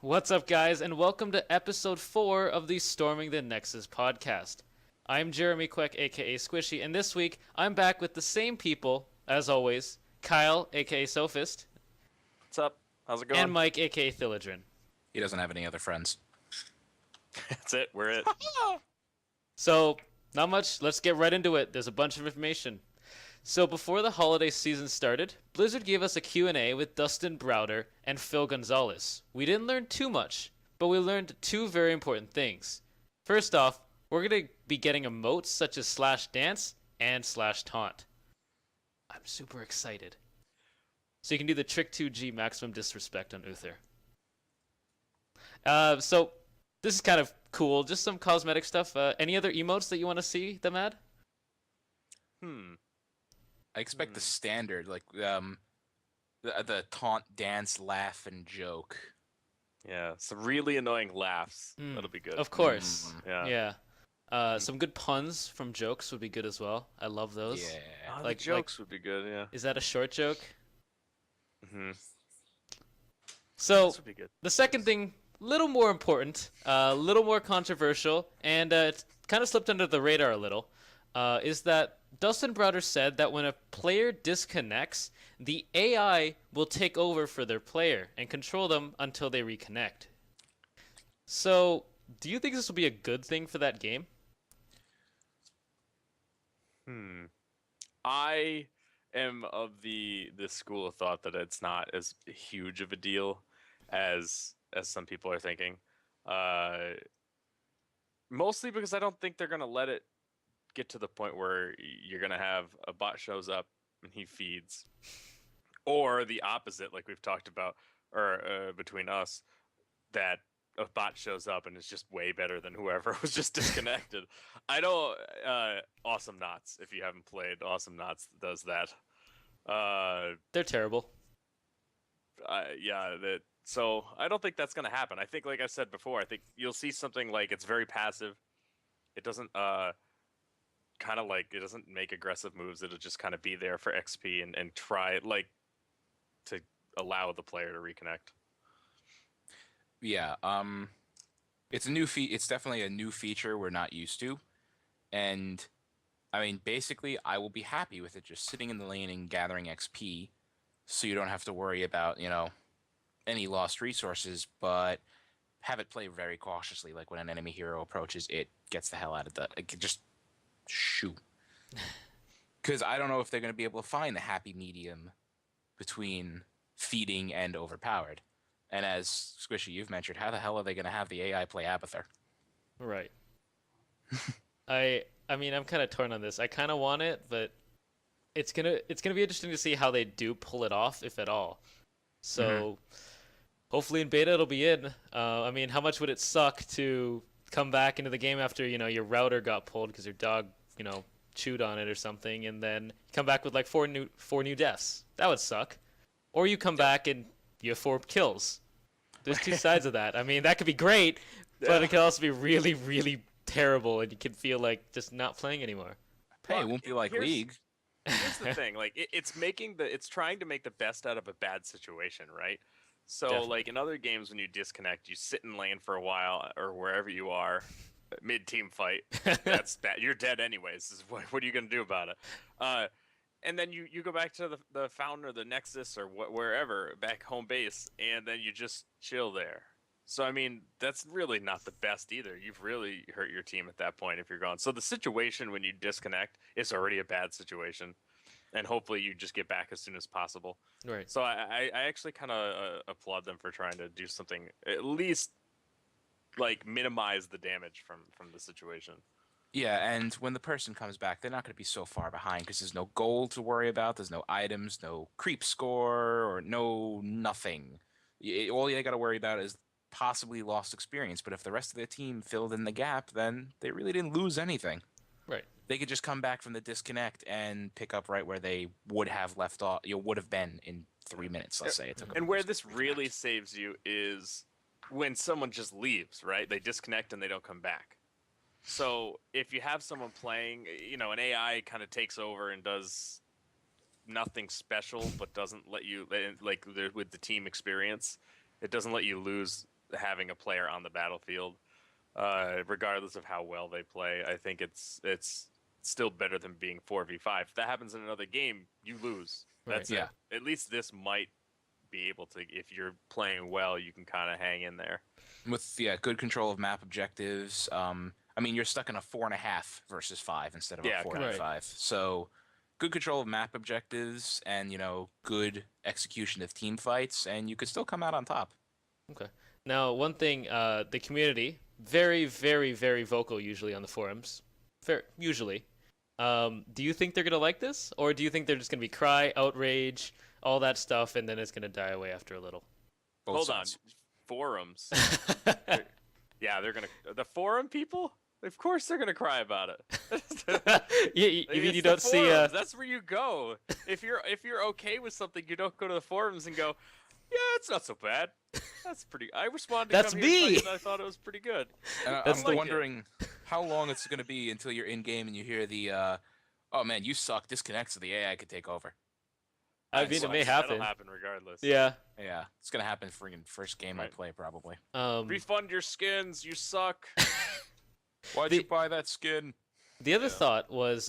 What's up, guys, and welcome to episode 4 of the Storming the Nexus podcast. I'm Jeremy Queck, aka Squishei, and this week I'm back with the same people, as always, Kyle, aka Sophist, What's up? How's it going? and Mike, aka Thilladren. He doesn't have any other friends. That's it. We're it. So, not much, let's get right into it. There's a bunch of information. So before the holiday season started, Blizzard gave us a Q&A with Dustin Browder and Phil Gonzalez. We didn't learn too much, but we learned two very important things. First off, we're going to be getting emotes such as /dance and /taunt. I'm super excited. So you can do the Trick 2G maximum disrespect on Uther. So this is kind of cool, just some cosmetic stuff. Any other emotes that you want to see them add? I expect the standard, like the taunt, dance, laugh, and joke. Yeah, some really annoying laughs. That'll be good. Of course. Yeah. Some good puns from jokes would be good as well. I love those. Yeah. Like jokes would be good. Yeah. Is that a short joke? Mm-hmm. So This would be good. the second thing, little more important, a little more controversial, and it's kind of slipped under the radar a little, is that Dustin Browder said that when a player disconnects, the AI will take over for their player and control them until they reconnect. So, do you think this will be a good thing for that game? I am of the school of thought that it's not as huge of a deal as some people are thinking. Mostly because I don't think they're gonna let it get to the point where you're gonna have a bot shows up and he feeds, or the opposite, like we've talked about, or between us, that a bot shows up and is just way better than whoever was just disconnected. I know Awesome Knots, if you haven't played, Awesome Knots does that. They're terrible. So I don't think that's gonna happen. I think, like I said before, I think you'll see something like it's very passive. It doesn't kind of like, it doesn't make aggressive moves. It'll just kind of be there for XP and try like to allow the player to reconnect. Yeah. It's a new It's definitely a new feature we're not used to, and I mean, basically, I will be happy with it just sitting in the lane and gathering XP, so you don't have to worry about any lost resources, but have it play very cautiously. Like when an enemy hero approaches, it gets the hell out of just shoot. Because I don't know if they're going to be able to find the happy medium between feeding and overpowered. And as Squishy, you've mentioned, how the hell are they going to have the AI play Abathur? Right. I mean, I'm kind of torn on this. I kind of want it, but it's gonna be interesting to see how they do pull it off, if at all. So hopefully in beta it'll be in. I mean, how much would it suck to come back into the game after your router got pulled because your dog chewed on it or something, and then you come back with like four new deaths? That would suck. Or you come back and you have 4 kills. There's two sides of that. I mean, that could be great, but it could also be really, really terrible, and you could feel like just not playing anymore. Hey, it won't be like League. Here's the thing, like it's trying to make the best out of a bad situation, right? So Definitely. like in other games, when you disconnect, you sit in lane for a while or wherever you are, mid-team fight. That's bad. You're dead anyways. What are you gonna do about it? And then you go back to the fountain or the Nexus or wherever, back home base, and then you just chill there. So I mean, that's really not the best either. You've really hurt your team at that point if you're gone. So the situation when you disconnect is already a bad situation, and hopefully you just get back as soon as possible. Right. So I actually kind of applaud them for trying to do something, at least like minimize the damage from the situation. Yeah, and when the person comes back, they're not going to be so far behind because there's no gold to worry about. There's no items, no creep score, or nothing. All you got to worry about is possibly lost experience. But if the rest of their team filled in the gap, then they really didn't lose anything. Right. They could just come back from the disconnect and pick up right where they would have left off. Would have been in 3 minutes, let's say. It took And where this really saves you is when someone just leaves, right? They disconnect and they don't come back. So if you have someone playing, an AI kind of takes over and does nothing special, but doesn't let you, like with the team experience, it doesn't let you lose having a player on the battlefield, regardless of how well they play. I think it's still better than being 4v5. If that happens in another game, you lose. That's Right. it. At least this might be able to, if you're playing well, you can kind of hang in there. With good control of map objectives. I mean, you're stuck in a 4.5 versus 5 instead of Yeah, a 4 right. v 5. So good control of map objectives and good execution of team fights, and you could still come out on top. Okay. Now, one thing, the community, very, very, very vocal usually on the forums. Usually. Do you think they're going to like this? Or do you think they're just going to be cry, outrage, all that stuff, and then it's going to die away after a little? Both Hold sides. on. Forums. Yeah, they're going to... The forum people? Of course they're going to cry about it. you mean It's you the don't see... forums. That's where you go. If you're okay with something, you don't go to the forums and go, yeah, it's not so bad. That's pretty... I responded to That's come here and tell me! you that I thought it was pretty good. And That's I'm like it. wondering how long it's going to be until you're in game and you hear the, oh man, you suck, disconnect so the AI could take over. I mean, it may That'll happen. happen regardless. Yeah. Yeah, it's going to happen friggin' first game I Right. play, probably. Refund your skins, you suck. Why'd you buy that skin? The other Yeah. thought was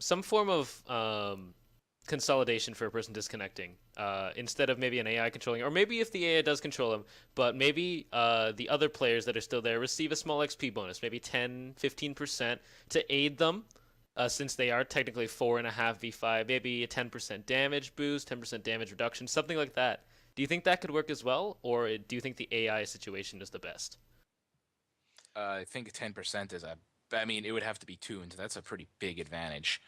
some form of consolidation for a person disconnecting instead of maybe an AI controlling, or maybe if the AI does control them, but maybe the other players that are still there receive a small XP bonus, maybe 10, 15% to aid them since they are technically 4.5v5, maybe a 10% damage boost, 10% damage reduction, something like that. Do you think that could work as well, or do you think the AI situation is the best? I think 10% is I mean, it would have to be tuned. That's a pretty big advantage,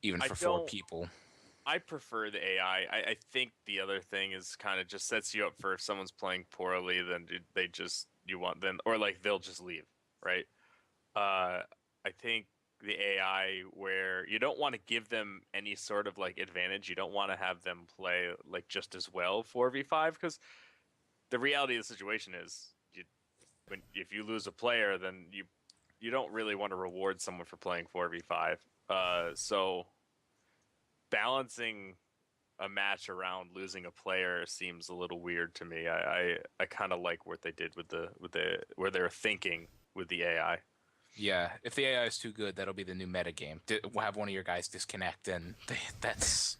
even I for 4 don't- people. I prefer the AI. I think the other thing is kind of just sets you up for if someone's playing poorly, then you want them, or like they'll just leave, right? I think the AI where you don't want to give them any sort of like advantage. You don't want to have them play like just as well 4v5 because the reality of the situation is if you lose a player, then you don't really want to reward someone for playing 4v5. So balancing a match around losing a player seems a little weird to me. I kind of like what they did with the where they're thinking with the AI. Yeah, if the AI is too good, that'll be the new meta game. We'll have one of your guys disconnect, and that's...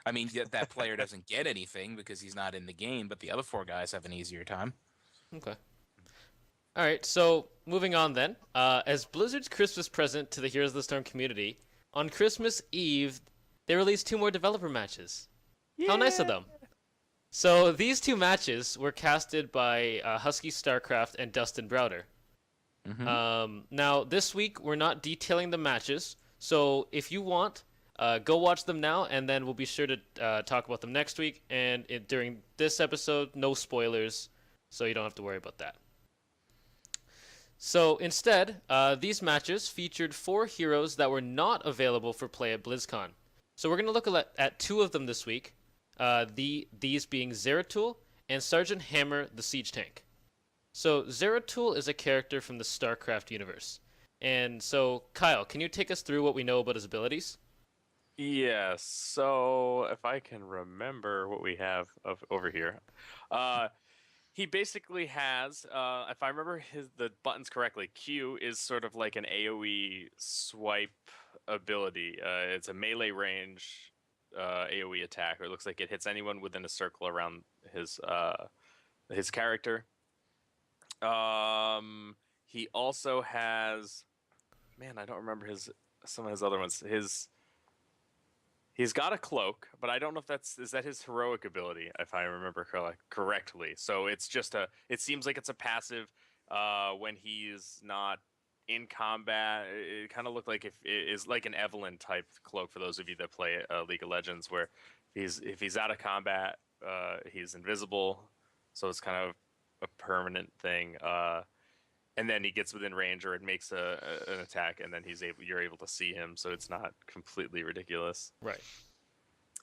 I mean, that player doesn't get anything because he's not in the game, but the other 4 guys have an easier time. Okay. All right, so moving on then. As Blizzard's Christmas present to the Heroes of the Storm community, on Christmas Eve, they released 2 more developer matches. How nice of them. So these 2 matches were casted by Husky Starcraft and Dustin Browder. Now, this week, we're not detailing the matches, so if you want, go watch them now, and then we'll be sure to talk about them next week, and during this episode, no spoilers, so you don't have to worry about that. So instead, these matches featured 4 heroes that were not available for play at BlizzCon. So we're going to look at 2 of them this week, these being Zeratul and Sergeant Hammer the Siege Tank. So Zeratul is a character from the StarCraft universe. And so, Kyle, can you take us through what we know about his abilities? Yes. So if I can remember what we have over here, he basically has, if I remember the buttons correctly, Q is sort of like an AOE swipe ability. It's a melee range AOE attack, or it looks like it hits anyone within a circle around his character. He also has, man, I don't remember some of his other ones. He's got a cloak, but I don't know if is that his heroic ability, if I remember correctly. So it's just it seems like it's a passive when he's not in combat. It kind of looked like it is like an Evelyn type cloak for those of you that play League of Legends, where if he's out of combat, he's invisible. So it's kind of a permanent thing. And then he gets within range, or it makes an attack, and then you're able to see him, so it's not completely ridiculous. Right.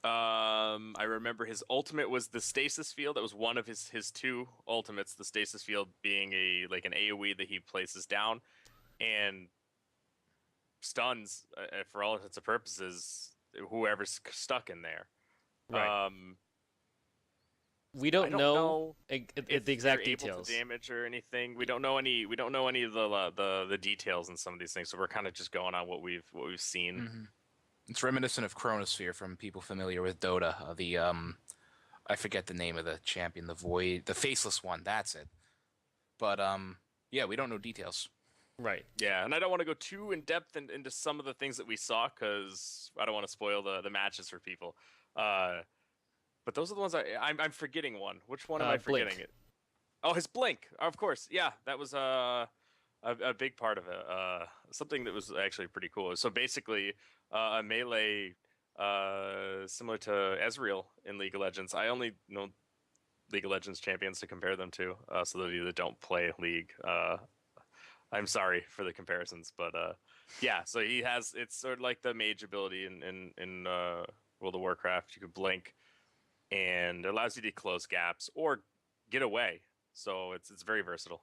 I remember his ultimate was the stasis field. That was one of his 2 ultimates. The stasis field being an AOE that he places down and stuns for all intents and purposes whoever's stuck in there. Right. we I don't don't know know if the exact they're able details. to damage or anything. We don't know any. We don't know any of the details in some of these things. So we're kind of just going on what we've seen. Hmm. It's reminiscent of Chronosphere from people familiar with Dota. I forget the name of the champion, the Void, the Faceless one. That's it. But yeah, we don't know details. Right. Yeah, and I don't want to go too in depth into some of the things that we saw because I don't want to spoil the matches for people. But those are the ones I'm forgetting one. Which one am I forgetting? Blink. It. Oh, his blink. Of course. Yeah, that was a big part of it. Something that was actually pretty cool. So basically, a melee similar to Ezreal in League of Legends. I only know League of Legends champions to compare them to. So those of you that don't play League, I'm sorry for the comparisons, but yeah. So he has. It's sort of like the mage ability in World of Warcraft. You can blink, and it allows you to close gaps or get away. So it's very versatile.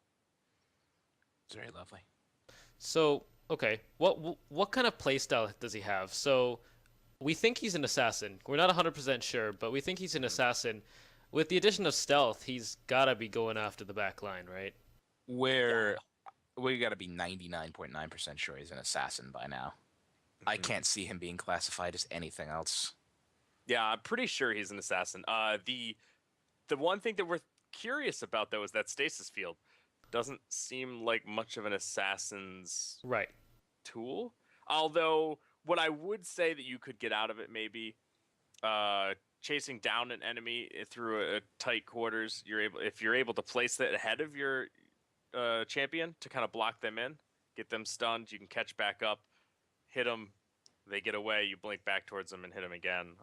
It's very lovely. So, okay, what kind of playstyle does he have? So, we think he's an assassin. We're not 100% sure, but we think he's an assassin. With the addition of stealth, he's gotta be going after the back line, right? Where we got to be 99.9% sure he's an assassin by now. I can't see him being classified as anything else. Yeah, I'm pretty sure he's an assassin. The one thing that we're curious about though is that stasis field doesn't seem like much of an assassin's Right. tool. Although what I would say that you could get out of it maybe chasing down an enemy through a tight quarters, if you're able to place that ahead of your champion to kind of block them in, get them stunned, you can catch back up, hit them, they get away, you blink back towards them and hit them again.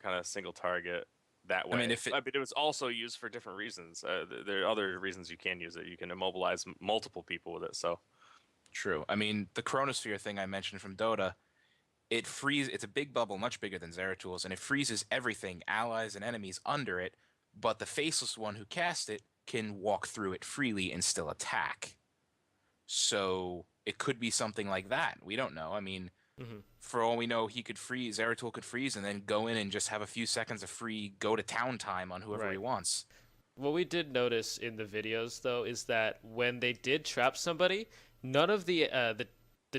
Kind of single target that way. I mean, it was also used for different reasons. There are other reasons you can use it. You can immobilize multiple people with it. So true. I mean, the Chronosphere thing I mentioned from Dota, it's a big bubble, much bigger than Zeratul's, and it freezes everything, allies and enemies under it, but the faceless one who cast it can walk through it freely and still attack. So it could be something like that. We don't know. I mean, for all we know, Zeratul could freeze and then go in and just have a few seconds of free go to town time on whoever he wants. What we did notice in the videos, though, is that when they did trap somebody, none of the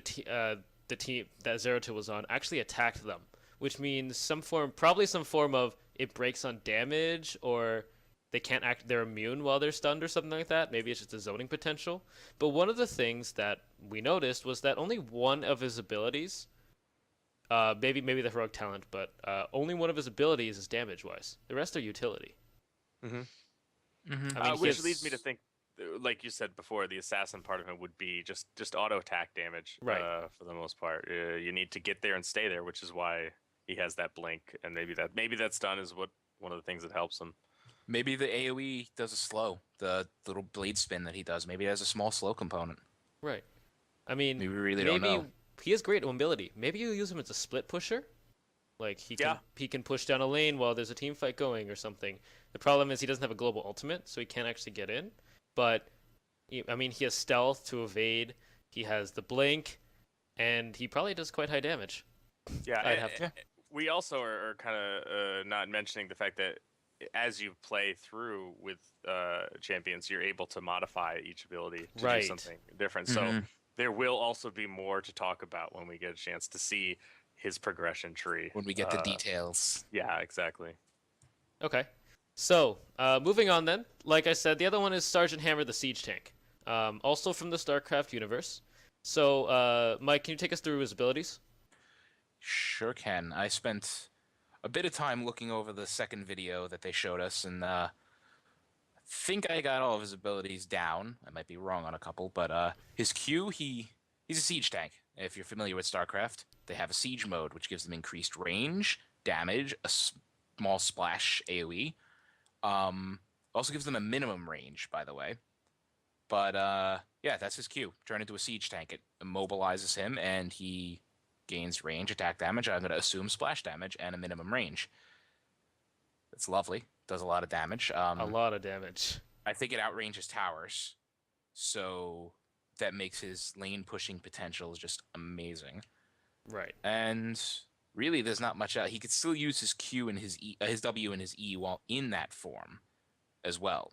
team that Zeratul was on actually attacked them, which means probably some form of it breaks on damage, or they can't act, they're immune while they're stunned or something like that. Maybe it's just a zoning potential. But one of the things that we noticed was that only one of his abilities, maybe the heroic talent, but only one of his abilities is damage-wise. The rest are utility. I mean, which leads me to think, like you said before, the assassin part of it would be just auto attack damage, for the most part. You need to get there and stay there, which is why he has that blink, and maybe that stun is one of the things that helps him. Maybe the AoE does a slow, the little blade spin that he does. Maybe it has a small slow component. Right. I mean, maybe we really don't know. He has great mobility. Maybe you use him as a split pusher. Like he can push down a lane while there's a team fight going or something. The problem is he doesn't have a global ultimate, so he can't actually get in. But I mean, he has stealth to evade. He has the blink, and he probably does quite high damage. Yeah, we also are kind of not mentioning the fact that as you play through with champions, you're able to modify each ability to do something different. So there will also be more to talk about when we get a chance to see his progression tree. When we get the details. Yeah, exactly. Okay. So, moving on then. Like I said, the other one is Sergeant Hammer the Siege Tank. Also from the StarCraft universe. So, Mike, can you take us through his abilities? Sure can. I spent a bit of time looking over the second video that they showed us, and I think I got all of his abilities down. I might be wrong on a couple, but his Q, he's a siege tank. If you're familiar with StarCraft, they have a siege mode, which gives them increased range, damage, a small splash AoE. Also gives them a minimum range, by the way. But yeah, that's his Q. Turn into a siege tank. It immobilizes him, and he gains range, attack damage. I'm going to assume splash damage and a minimum range. It's lovely. Does a lot of damage. A lot of damage. I think it outranges towers, so that makes his lane pushing potential just amazing. Right. And really there's not much. He could still use his Q and his W and his E while in that form, as well.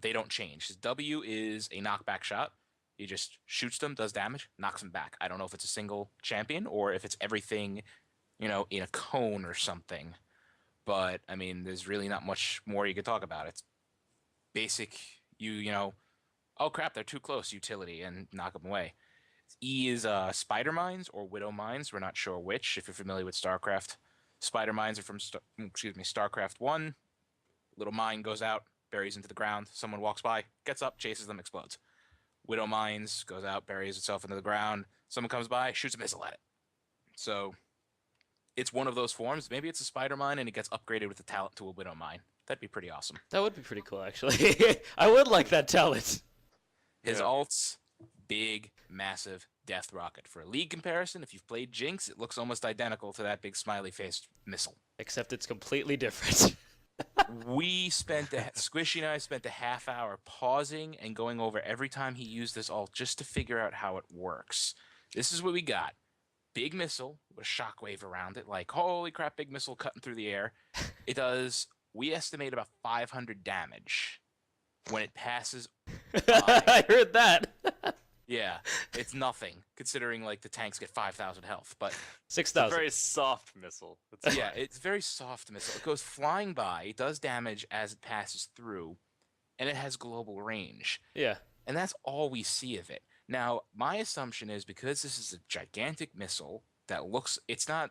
They don't change. His W is a knockback shot. He just shoots them, does damage, knocks them back. I don't know if it's a single champion or if it's everything, in a cone or something. But I mean, there's really not much more you could talk about. It's basic. Oh crap, they're too close. Utility and knock them away. E is Spider Mines or Widow Mines. We're not sure which. If you're familiar with StarCraft, Spider Mines are from StarCraft 1. Little mine goes out, buries into the ground. Someone walks by, gets up, chases them, explodes. Widow Mines goes out, buries itself into the ground. Someone comes by, shoots a missile at it. So it's one of those forms. Maybe it's a Spider Mine and it gets upgraded with the talent to a Widow Mine. That'd be pretty awesome. That would be pretty cool, actually. I would like that talent. His ults, big, massive death rocket. For a league comparison, if you've played Jinx, it looks almost identical to that big smiley-faced missile. Except it's completely different. Squishy and I spent a half hour pausing and going over every time he used this ult just to figure out how it works. This is what we got. Big missile with a shockwave around it, like, holy crap, big missile cutting through the air. It does, we estimate, about 500 damage when it passes by. I heard that. Yeah, it's nothing, considering, like, the tanks get 5,000 health, but... 6,000. It's a very soft missile. It's very soft missile. It goes flying by, does damage as it passes through, and it has global range. Yeah. And that's all we see of it. Now, my assumption is because this is a gigantic missile that looks... It's not...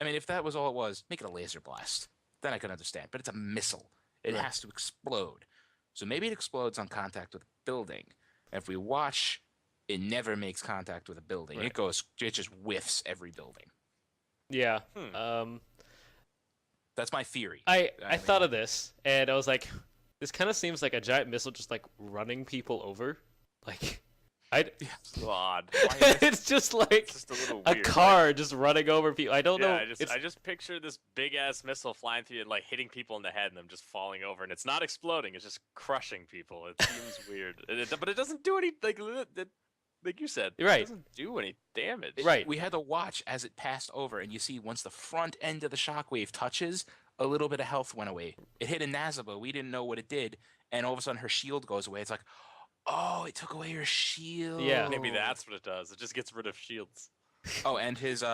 I mean, if that was all it was, make it a laser blast. Then I could understand. But it's a missile. It has to explode. So maybe it explodes on contact with a building. And if we watch, it never makes contact with a building. Right. It just whiffs every building. Yeah. That's my theory. I thought of this, and I was like, this kind of seems like a giant missile just, like, running people over. Like, odd. it's just like It's just a little a weird. car just running over people. I don't know. I just picture this big ass missile flying through and like hitting people in the head and them just falling over, and it's not exploding. It's just crushing people. It seems weird, but it doesn't do any like you said. Right. It doesn't do any damage. Right. We had to watch as it passed over, and you see once the front end of the shockwave touches, a little bit of health went away. It hit a Nazaba. We didn't know what it did, and all of a sudden her shield goes away. It's like, oh, it took away her shield. Yeah. Maybe that's what it does. It just gets rid of shields. Oh, and his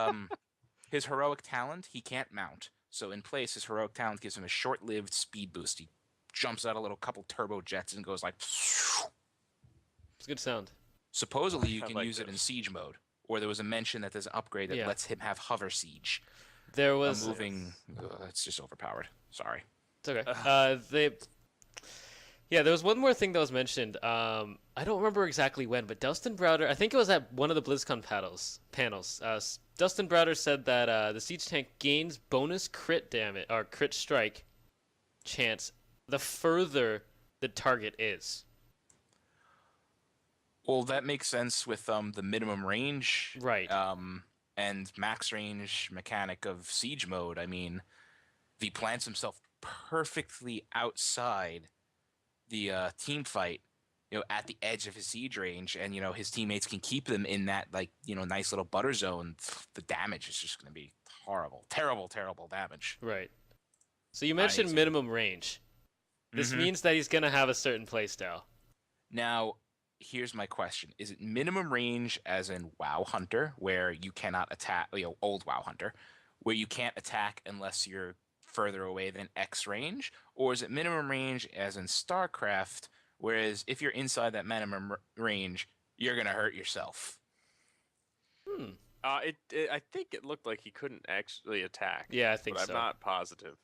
heroic talent, he can't mount. So in place, his heroic talent gives him a short-lived speed boost. He jumps out a little couple turbo jets and goes like... It's a good sound. Supposedly you I can like use it in this. siege mode. Or there was a mention that there's an upgrade that lets him have hover siege. There was... Moving... It's just overpowered. Sorry. It's okay. There was one more thing that was mentioned. I don't remember exactly when, but Dustin Browder, I think it was at one of the BlizzCon panels. Dustin Browder said that the Siege Tank gains bonus crit damage or crit strike chance the further the target is. Well, that makes sense with the minimum range, Right. and max range mechanic of siege mode. I mean, if he plants himself perfectly outside the team fight, at the edge of his siege range, and his teammates can keep them in that nice little butter zone, the damage is just going to be horrible, terrible damage. Right. So you mentioned minimum range. This means that he's going to have a certain playstyle. Now, here's my question. Is it minimum range as in WoW Hunter, where you cannot attack, old WoW Hunter, where you can't attack unless you're further away than X range? Or is it minimum range as in StarCraft, whereas if you're inside that minimum range, you're going to hurt yourself? I think it looked like he couldn't actually attack. Yeah, I think but so. I'm not positive.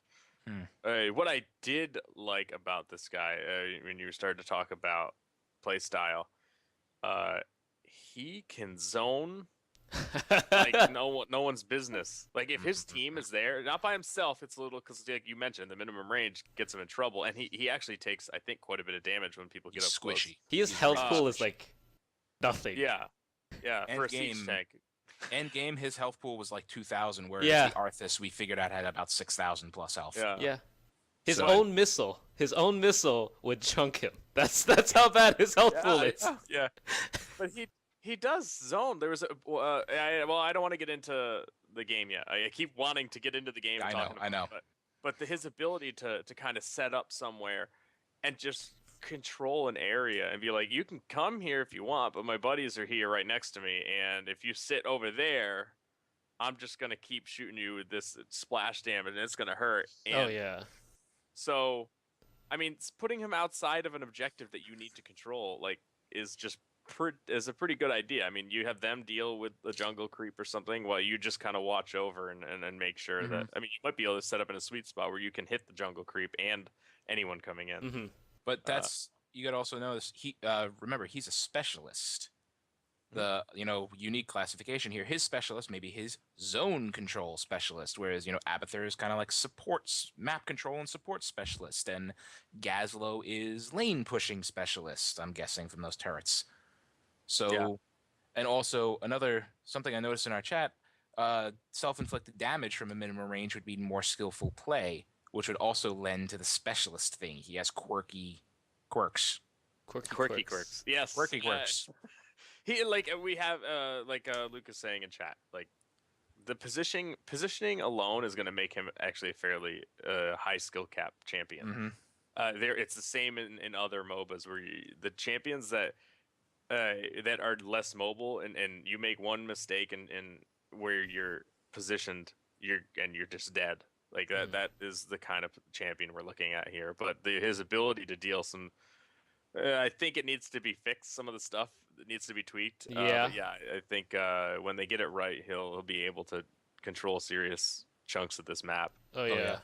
What I did like about this guy, when you started to talk about play style, he can zone like no one's business. Like if his team is there, not by himself, it's a little, because like you mentioned, the minimum range gets him in trouble, and he actually takes, I think, quite a bit of damage when people get up Squishy. His health pool is like nothing. close. Yeah, for a Endgame. siege tank. Endgame, his health pool was like 2,000, whereas Yeah. the Arthas we figured out had about 6,000 plus health. Yeah. His So- own missile would chunk him. That's how bad his health pool is. Yeah, but he does zone. There was I don't want to get into the game yet. I keep wanting to get into the game. And I know. But his ability to kind of set up somewhere and just control an area and be like, you can come here if you want, but my buddies are here right next to me, and if you sit over there, I'm just gonna keep shooting you with this splash damage, and it's gonna hurt. And Oh yeah. so, I mean, putting him outside of an objective that you need to control, like, is just is a pretty good idea. I mean, you have them deal with the jungle creep or something while you just kind of watch over and make sure that. I mean, you might be able to set up in a sweet spot where you can hit the jungle creep and anyone coming in. Mm-hmm. But that's you got to also notice he remember he's a specialist. The unique classification here. His specialist maybe his zone control specialist, whereas Abathur is kind of like supports map control and support specialist, and Gazlo is lane pushing specialist. I'm guessing from those turrets. So, and also something I noticed in our chat, self-inflicted damage from a minimum range would be more skillful play, which would also lend to the specialist thing. He has quirky quirks. Quirky quirks. Yes. Quirky quirks. We have like Lucas saying in chat, like the positioning alone is going to make him actually a fairly high skill cap champion. It's the same in other MOBAs where the champions that are less mobile and you make one mistake and where you're positioned, you're just dead. Like that is the kind of champion we're looking at here. But his ability to deal some, I think it needs to be fixed. Some of the stuff needs to be tweaked. Yeah. I think when they get it right, he'll be able to control serious chunks of this map. Oh yeah.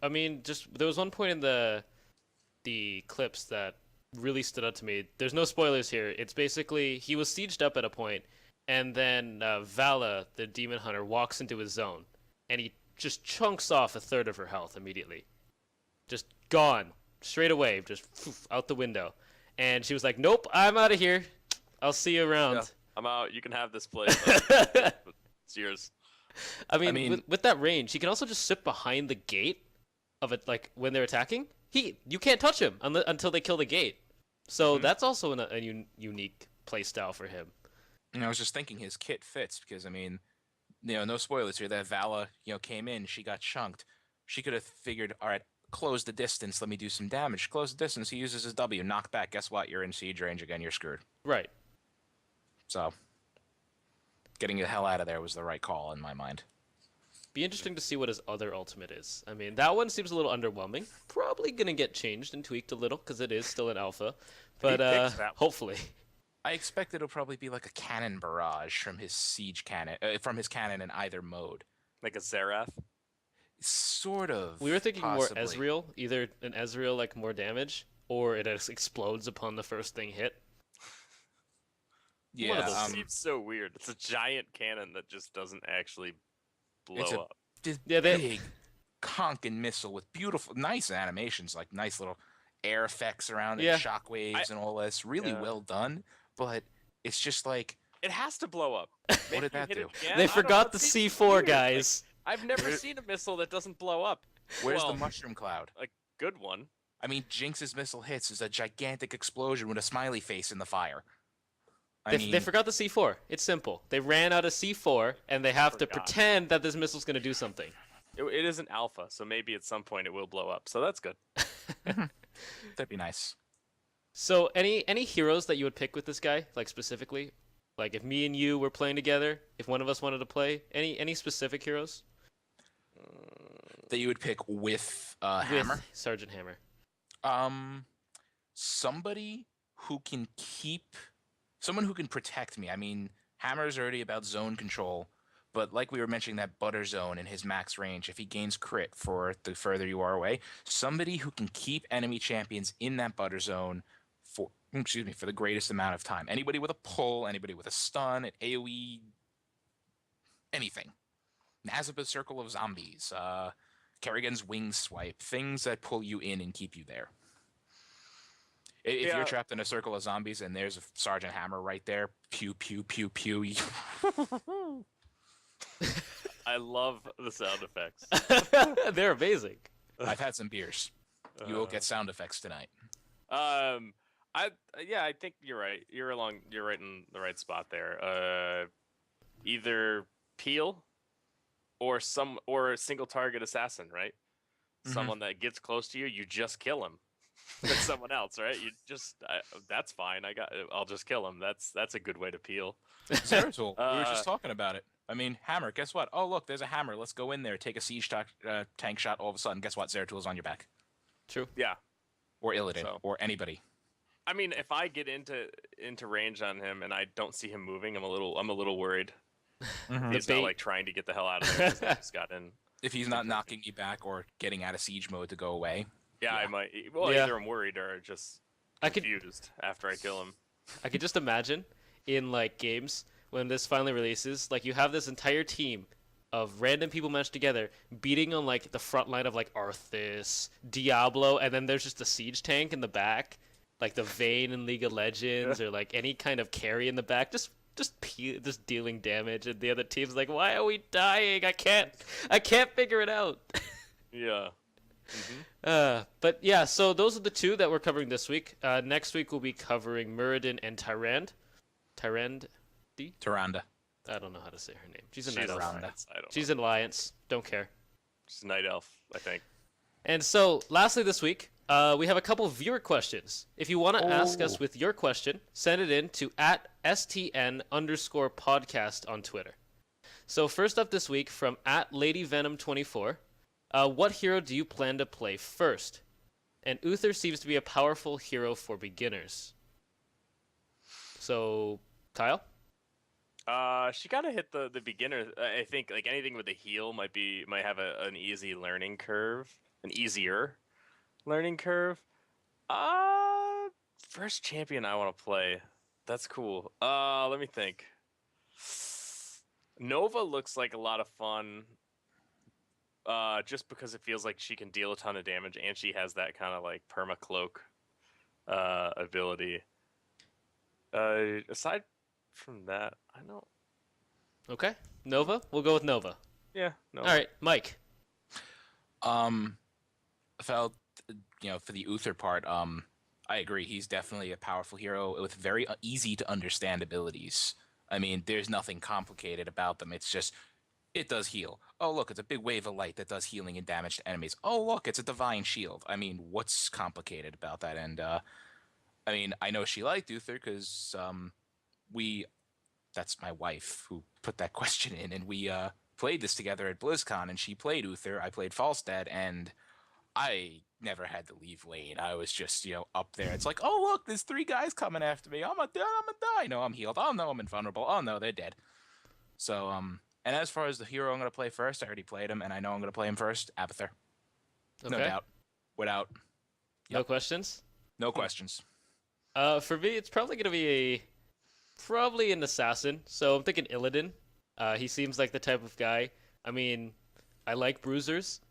I mean, just there was one point in the clips that really stood out to me. There's no spoilers here. It's basically he was sieged up at a point, and then Vala, the demon hunter, walks into his zone, and he just chunks off a third of her health immediately. Just gone. Straight away. Just out the window. And she was like, nope, I'm out of here. I'll see you around. Yeah, I'm out. You can have this place. It's yours. I mean with that range, he can also just sit behind the gate of it, like when they're attacking. You can't touch him until they kill the gate. So that's also a unique play style for him. And I was just thinking his kit fits because I mean, no spoilers here. That Vala, came in, she got chunked. She could have figured, all right, close the distance. Let me do some damage. Close the distance. He uses his W. Knock back. Guess what? You're in siege range again. You're screwed. Right. So, getting the hell out of there was the right call in my mind. Be interesting to see what his other ultimate is. I mean, that one seems a little underwhelming. Probably gonna get changed and tweaked a little because it is still an alpha, but hopefully. I expect it'll probably be like a cannon barrage from his siege cannon, from his cannon in either mode. Like a Zerath. Sort of. We were thinking possibly. more Ezreal, either an Ezreal like more damage, or it explodes upon the first thing hit. Yeah, it seems so weird. It's a giant cannon that just doesn't actually blow up. Big conking missile with beautiful, nice animations, like nice little air effects around it, shockwaves and all this. Really well done, but it's just like it has to blow up. What did that do? They forgot the C4, guys. Like, I've never seen a missile that doesn't blow up. Where's the mushroom cloud? A good one. I mean, Jinx's missile hits is a gigantic explosion with a smiley face in the fire. They forgot the C4. It's simple. They ran out of C4, and they have to pretend that this missile's going to do something. It is an alpha, so maybe at some point it will blow up. So that's good. That'd be nice. So any heroes that you would pick with this guy, like specifically? Like if me and you were playing together, if one of us wanted to play, any specific heroes? That you would pick with Hammer? With Sergeant Hammer. Somebody who can someone who can protect me. I mean, Hammer's already about zone control, but like we were mentioning that butter zone in his max range, if he gains crit for the further you are away, somebody who can keep enemy champions in that butter zone for the greatest amount of time. Anybody with a pull, anybody with a stun, an AoE, anything. Nazabah's Circle of Zombies, Kerrigan's Wing Swipe, things that pull you in and keep you there. If you're trapped in a circle of zombies and there's a Sergeant Hammer right there, pew, pew, pew, pew. I love the sound effects. They're amazing. I've had some beers. You will get sound effects tonight. I think you're right. You're right in the right spot there. Either Peel or a single target assassin, right? Mhm. Someone that gets close to you, you just kill him. That's someone else, right? You just that's fine. I'll just kill him. That's a good way to peel. Zeratul, we were Uh, just talking about it. I mean, hammer. Guess what? Oh, look, there's a hammer. Let's go in there, take a siege tank shot. All of a sudden, guess what? Zeratul's on your back, True. yeah. or Illidan, So or anybody. I mean, if I get into range on him and I don't see him moving, I'm a little worried. Mhm. He's not like trying to get the hell out of there because I just got in. If he's not knocking me back or getting out of siege mode to go away. Yeah, Yeah. I might. Well, Yeah. either I'm worried or just I could confused after I kill him. I could just imagine in like games when this finally releases, like you have this entire team of random people matched together beating on like the front line of like Arthas, Diablo, and then there's just a siege tank in the back, like the Vayne in League of Legends, or like any kind of carry in the back, just dealing damage, and the other team's like, why are we dying? I can't figure it out. Yeah. But yeah, so those are the two that we're covering this week. Next week we'll be covering Muradin and Tyrande. Tyrande. I don't know how to say her name. She's a She's night elf. around. Alliance, I don't She's know. an alliance. Don't care. She's a night elf, I think. And so, lastly this week, we have a couple viewer questions. If you want to ask us with your question, send it in to @STN_podcast on Twitter. So first up this week from @LadyVenom24, what hero do you plan to play first? And Uther seems to be a powerful hero for beginners. So, Kyle? She gotta hit the beginner. I think like anything with a heal might have an easy learning curve, an easier learning curve. First champion I want to play. That's cool. Let me think. Nova looks like a lot of fun. Just because it feels like she can deal a ton of damage and she has that kind of like perma cloak ability. Aside from that, I don't. Okay. Nova? We'll go with Nova. Yeah, no. All right, Mike. Felt, for the Uther part, I agree. He's definitely a powerful hero with very easy to understand abilities. I mean, there's nothing complicated about them. It's just, it does heal. Oh, look, it's a big wave of light that does healing and damage to enemies. Oh, look, it's a divine shield. I mean, what's complicated about that? And, I mean, I know she liked Uther because, that's my wife who put that question in, and we, played this together at BlizzCon, and she played Uther, I played Falstad, and I never had to leave lane. I was just, up there. It's like, oh, look, there's 3 guys coming after me. I'm gonna die. No, I'm healed. Oh, no, I'm invulnerable. Oh, no, they're dead. So, and as far as the hero I'm going to play first, I already played him, and I know I'm going to play him first, Abathur. Okay. No doubt. Without. No questions? No questions. For me, it's probably going to be probably an assassin. So I'm thinking Illidan. He seems like the type of guy. I mean, I like bruisers.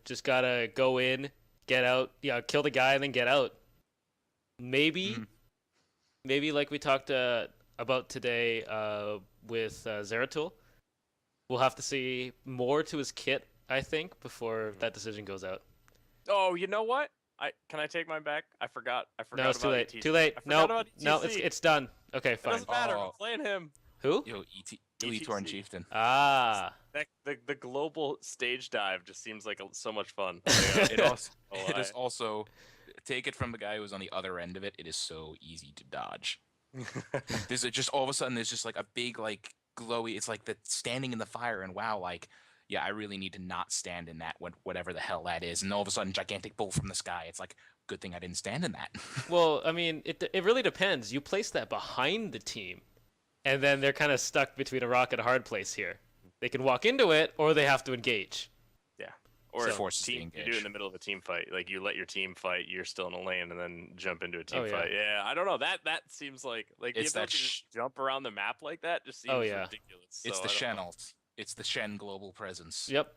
Just gotta go in, get out, kill the guy and then get out. Maybe like we talked about today with Zeratul, we'll have to see more to his kit, I think, before that decision goes out. Oh, you know what? Can I take mine back? I forgot. No, it's too about late. ETC. Too late. I No, forgot about no, ETC. it's done. Okay, It fine. doesn't matter. Oh. I'm playing him. Who? Elite Torn ETC. Chieftain. Ah. The global stage dive just seems like so much fun. It also, Oh, it is also, take it from the guy who was on the other end of it, it is so easy to dodge. There's just all of a sudden there's just like a big like glowy. It's like the standing in the fire, and wow, like I really need to not stand in that whatever the hell that is. And all of a sudden, gigantic bull from the sky. It's like, good thing I didn't stand in that. Well, I mean, it really depends. You place that behind the team, and then they're kind of stuck between a rock and a hard place here. They can walk into it, or they have to engage. Yeah. Or So forces to you do it engage. in the middle of a team fight. Like you let your team fight, you're still in a lane, and then jump into a team Oh, yeah. fight. Yeah, I don't know. That seems like the It's that ability to just jump around the map like that just seems Oh, yeah. ridiculous. It's So the I don't Shen know. ult. It's the Shen global presence. Yep.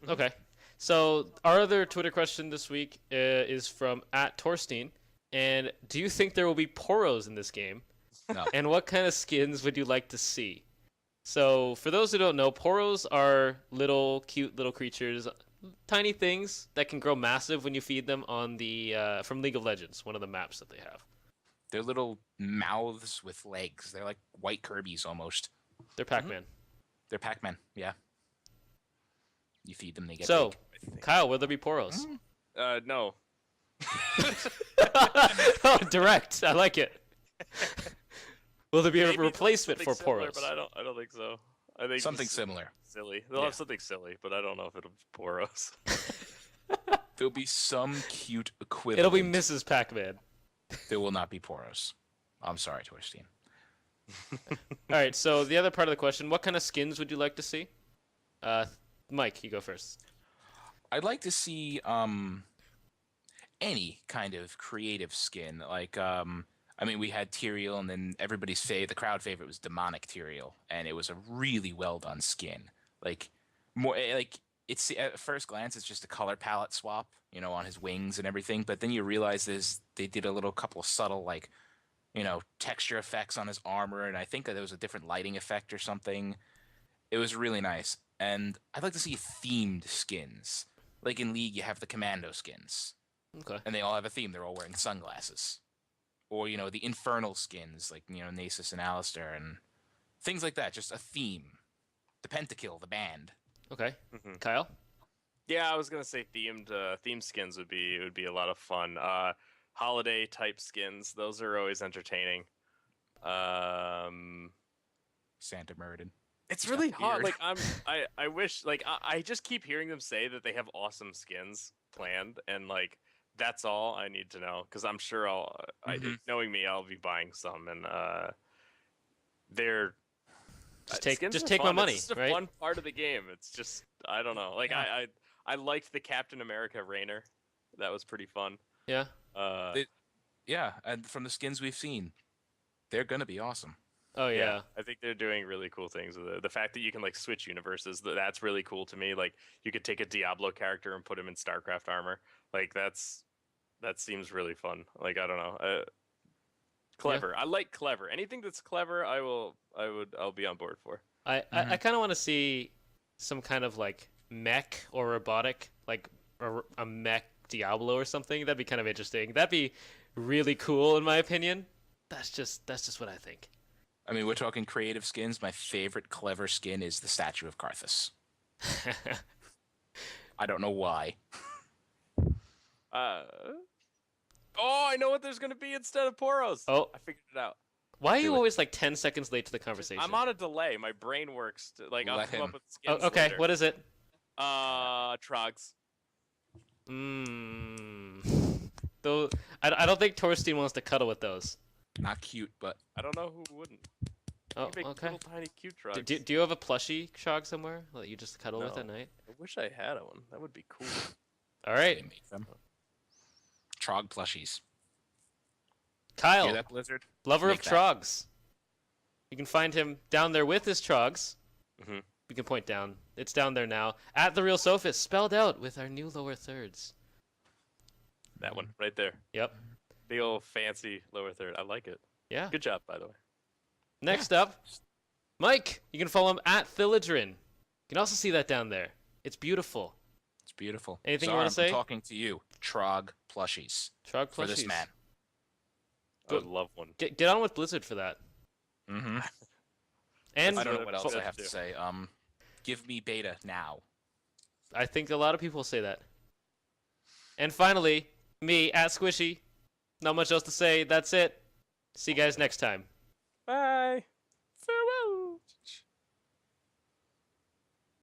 Okay. So our other Twitter question this week is from @Torstein, and do you think there will be poros in this game? No. And what kind of skins would you like to see? So for those who don't know, poros are cute little creatures, tiny things that can grow massive when you feed them on the from League of Legends, one of the maps that they have. They're little mouths with legs. They're like white Kirby's almost. They're Pac-Man. They're Pac-Man. Yeah. You feed them, they get So, big. I think. Kyle, will there be Poros? No. Oh, direct. I like it. Will there be a Maybe replacement something for similar, Poros? but I don't think so. I think Something just similar. silly. They'll Yeah. have something silly, but I don't know if it'll be Poros. There'll be some cute equivalent. It'll be Mrs. Pac-Man. There will not be Poros. I'm sorry, Toy Steam. All right. So the other part of the question: what kind of skins would you like to see? Mike, you go first. I'd like to see any kind of creative skin. Like I mean, we had Tyrael, and then the crowd favorite was Demonic Tyrael, and it was a really well done skin. Like it's at first glance it's just a color palette swap, on his wings and everything, but then you realize they did a couple of subtle texture effects on his armor, and I think that there was a different lighting effect or something. It was really nice, and I'd like to see themed skins. Like in League, you have the Commando skins, Okay. and they all have a theme. They're all wearing sunglasses. Or, the Infernal skins, like, Nasus and Alistair, and things like that. Just a theme. The Pentakill, the band. Okay. Mhm. Kyle. Yeah, I was gonna say theme skins would be a lot of fun. Holiday type skins, those are always entertaining. Santa Murden. It's He's really got hard. beard. Like I wish I just keep hearing them say that they have awesome skins planned, and like that's all I need to know, because I'm sure knowing me, I'll be buying some, and they're skins Just are take my fun. money, It's just a right? fun part of the game. It's just I don't know. Like Yeah. I liked the Captain America Rainer. That was pretty fun. Yeah. Yeah, and from the skins we've seen, they're going to be awesome. Oh yeah. I think they're doing really cool things with it. The fact that you can like switch universes, that's really cool to me. Like you could take a Diablo character and put him in StarCraft armor. Like that seems really fun. Like I don't know. Clever. I like clever. Anything that's clever, I'll be on board for. I kind of want to see some kind of like mech or robotic, like a mech Diablo or something. That'd be kind of interesting. That'd be really cool in my opinion. That's just what I think. I mean, we're talking creative skins. My favorite clever skin is the Statue of Karthus. I don't know why. Oh, I know what there's gonna be instead of Poros. Oh. I figured it out. Why are you Do it. always like 10 seconds late to the conversation? I'm on a delay. My brain works. I'll Let come him. up with skins Oh, okay, later. what is it? Trogs. Though I don't think Torstein wants to cuddle with those. Not cute, but I don't know who wouldn't. Oh, You make okay. little tiny cute Trogs. Do you have a plushie Shog somewhere that you just cuddle with No. at night? I wish I had one. That would be cool. All they right, make them. Trog plushies. Kyle, Hear that, Blizzard? lover of Make that. Trogs. You can find him down there with his Trogs. Mhm. We can point down. It's down there now. At the Real Sophist, spelled out with our new lower thirds. That one right there. Yep. Big old fancy lower third. I like it. Yeah. Good job, by the way. Next up, Mike. You can follow him at Thilladren. You can also see that down there. It's beautiful. It's beautiful. Anything you Zarm, wanna say? I'm talking to you. Trog plushies. Trog For this plushies. man. I would love one. Get on with Blizzard for that. Mm-hmm. And I don't know what else fo- I have to say. Give me beta now. I think a lot of people say that. And finally, me at Squishei. Not much else to say. That's it. See you guys next time. Bye. Farewell.